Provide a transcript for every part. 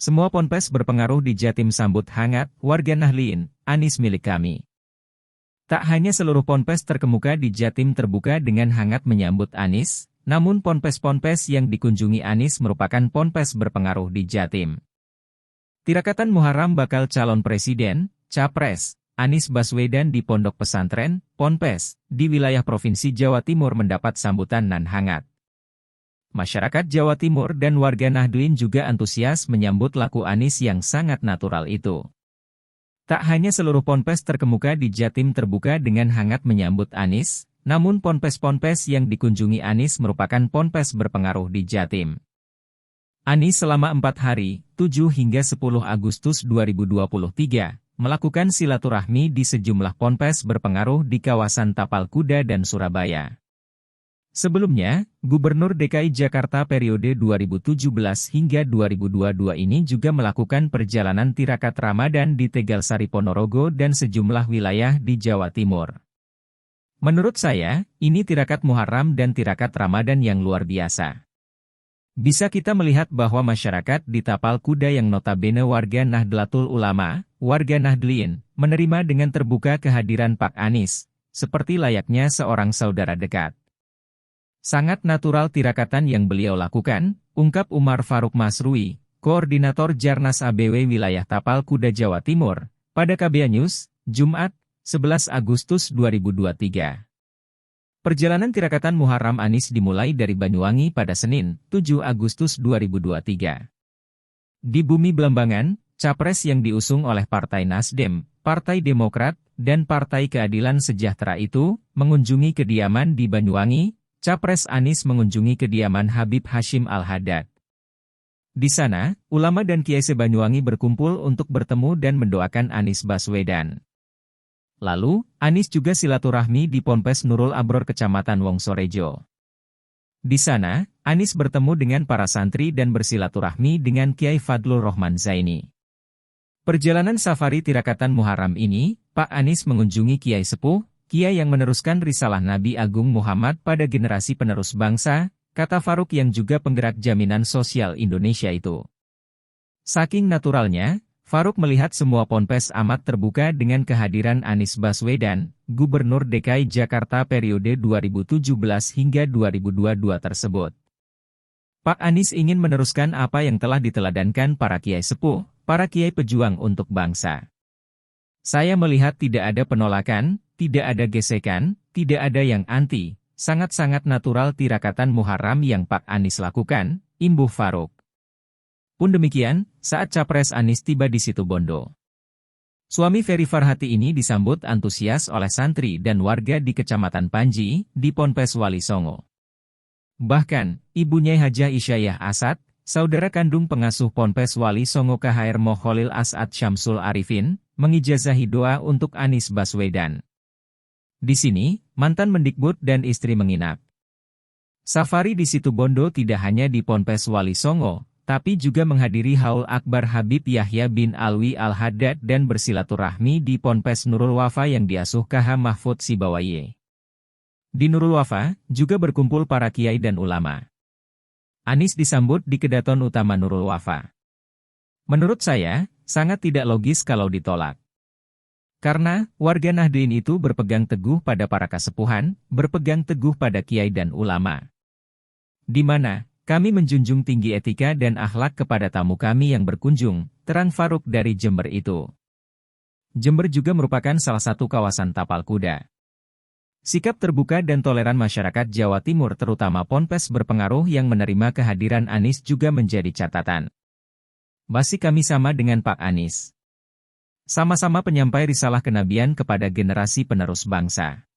Semua ponpes berpengaruh di Jatim sambut hangat, warga Nahdlin, Anies milik kami. Tak hanya seluruh ponpes terkemuka di Jatim terbuka dengan hangat menyambut Anies, namun ponpes-ponpes yang dikunjungi Anies merupakan ponpes berpengaruh di Jatim. Tirakatan Muharram bakal calon presiden, Capres, Anies Baswedan di Pondok Pesantren, Ponpes, di wilayah Provinsi Jawa Timur mendapat sambutan nan hangat. Masyarakat Jawa Timur dan warga Nahdlin juga antusias menyambut laku Anies yang sangat natural itu. Tak hanya seluruh ponpes terkemuka di Jatim terbuka dengan hangat menyambut Anies, namun ponpes-ponpes yang dikunjungi Anies merupakan ponpes berpengaruh di Jatim. Anies selama 4 hari, 7 hingga 10 Agustus 2023, melakukan silaturahmi di sejumlah ponpes berpengaruh di kawasan Tapal Kuda dan Surabaya. Sebelumnya, Gubernur DKI Jakarta periode 2017 hingga 2022 ini juga melakukan perjalanan tirakat Ramadan di Tegalsari Ponorogo dan sejumlah wilayah di Jawa Timur. Menurut saya, ini tirakat Muharram dan tirakat Ramadan yang luar biasa. Bisa kita melihat bahwa masyarakat di Tapal Kuda yang notabene warga Nahdlatul Ulama, warga Nahdlin, menerima dengan terbuka kehadiran Pak Anies, seperti layaknya seorang saudara dekat. Sangat natural tirakatan yang beliau lakukan, ungkap Umar Faruk Masrui, Koordinator Jarnas ABW Wilayah Tapal Kuda Jawa Timur, pada KBA News, Jumat, 11 Agustus 2023. Perjalanan tirakatan Muharram Anies dimulai dari Banyuwangi pada Senin, 7 Agustus 2023. Di Bumi Belambangan, Capres yang diusung oleh Partai Nasdem, Partai Demokrat, dan Partai Keadilan Sejahtera itu, mengunjungi kediaman di Banyuwangi. Capres Anies mengunjungi kediaman Habib Hashim Al-Haddad. Di sana, ulama dan kiai se-Banyuwangi berkumpul untuk bertemu dan mendoakan Anies Baswedan. Lalu, Anies juga silaturahmi di Ponpes Nurul Abror Kecamatan Wongsorejo. Di sana, Anies bertemu dengan para santri dan bersilaturahmi dengan Kiai Fadlur Rahman Zaini. Perjalanan safari tirakatan Muharram ini, Pak Anies mengunjungi Kiai Sepuh, Kiai yang meneruskan risalah Nabi Agung Muhammad pada generasi penerus bangsa, kata Faruk yang juga penggerak jaminan sosial Indonesia itu. Saking naturalnya, Faruk melihat semua ponpes amat terbuka dengan kehadiran Anies Baswedan, Gubernur DKI Jakarta periode 2017 hingga 2022 tersebut. Pak Anies ingin meneruskan apa yang telah diteladankan para kiai sepuh, para kiai pejuang untuk bangsa. Saya melihat tidak ada penolakan, tidak ada gesekan, tidak ada yang anti, sangat-sangat natural tirakatan Muharram yang Pak Anies lakukan, imbuh Faruk. Pun demikian, saat Capres Anies tiba di Situbondo. Suami Ferry Farhati ini disambut antusias oleh santri dan warga di Kecamatan Panji, di Ponpes Wali Songo. Bahkan, ibunya Hajah Isyayah Asad, saudara kandung pengasuh Ponpes Wali Songo KHR Moholil As'ad Syamsul Arifin, mengijazahi doa untuk Anies Baswedan. Di sini, mantan Mendikbud dan istri menginap. Safari di Situbondo tidak hanya di Ponpes Wali Songo, tapi juga menghadiri Haul Akbar Habib Yahya bin Alwi Al-Haddad dan bersilaturahmi di Ponpes Nurul Wafa yang diasuh KH Mahfud Sibawaye. Di Nurul Wafa, juga berkumpul para kiai dan ulama. Anies disambut di Kedaton Utama Nurul Wafa. Menurut saya, sangat tidak logis kalau ditolak. Karena, warga Nahdlin itu berpegang teguh pada para kasepuhan, berpegang teguh pada kiai dan ulama. Di mana, kami menjunjung tinggi etika dan akhlak kepada tamu kami yang berkunjung, terang Faruk dari Jember itu. Jember juga merupakan salah satu kawasan tapal kuda. Sikap terbuka dan toleran masyarakat Jawa Timur terutama ponpes berpengaruh yang menerima kehadiran Anies juga menjadi catatan. Basi kami sama dengan Pak Anies. Sama-sama penyampai risalah kenabian kepada generasi penerus bangsa.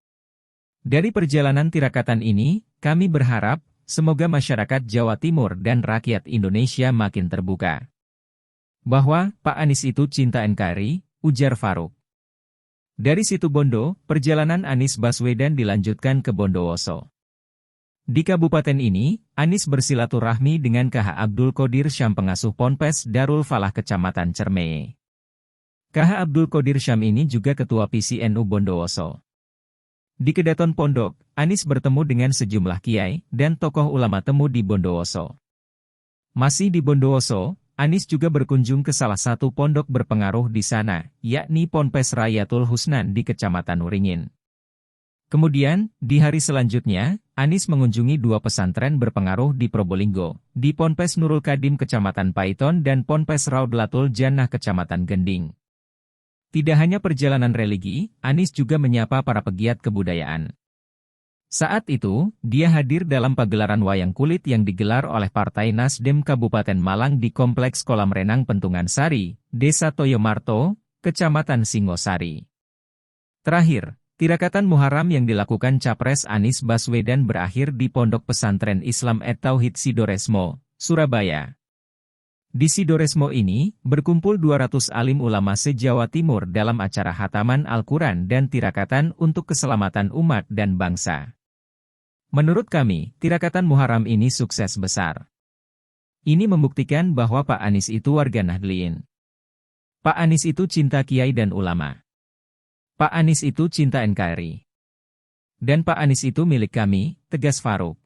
Dari perjalanan tirakatan ini, kami berharap, semoga masyarakat Jawa Timur dan rakyat Indonesia makin terbuka. Bahwa, Pak Anies itu cinta NKRI, ujar Faruk. Dari Situbondo, perjalanan Anies Baswedan dilanjutkan ke Bondowoso. Di kabupaten ini, Anies bersilaturahmi dengan KH Abdul Qadir Syam pengasuh Ponpes Darul Falah Kecamatan Cermee. KH Abdul Qadir Syam ini juga Ketua PCNU Bondowoso. Di Kedaton Pondok, Anies bertemu dengan sejumlah kiai dan tokoh ulama temu di Bondowoso. Masih di Bondowoso, Anies juga berkunjung ke salah satu pondok berpengaruh di sana, yakni Ponpes Rayatul Husnan di Kecamatan Uringin. Kemudian, di hari selanjutnya, Anies mengunjungi dua pesantren berpengaruh di Probolinggo, di Ponpes Nurul Kadim Kecamatan Paiton dan Ponpes Raudlatul Jannah Kecamatan Gending. Tidak hanya perjalanan religi, Anies juga menyapa para pegiat kebudayaan. Saat itu, dia hadir dalam pagelaran wayang kulit yang digelar oleh Partai Nasdem Kabupaten Malang di Kompleks Kolam Renang Pentungan Sari, Desa Toyomarto, Kecamatan Singosari. Terakhir, tirakatan Muharram yang dilakukan Capres Anies Baswedan berakhir di Pondok Pesantren Islam @Tauhid Sidoresmo, Surabaya. Di Sidoresmo ini, berkumpul 200 alim ulama se-Jawa Timur dalam acara khataman Al-Quran dan tirakatan untuk keselamatan umat dan bangsa. Menurut kami, tirakatan Muharram ini sukses besar. Ini membuktikan bahwa Pak Anies itu warga Nahdliin. Pak Anies itu cinta kiai dan ulama. Pak Anies itu cinta NKRI. Dan Pak Anies itu milik kami, tegas Farouk.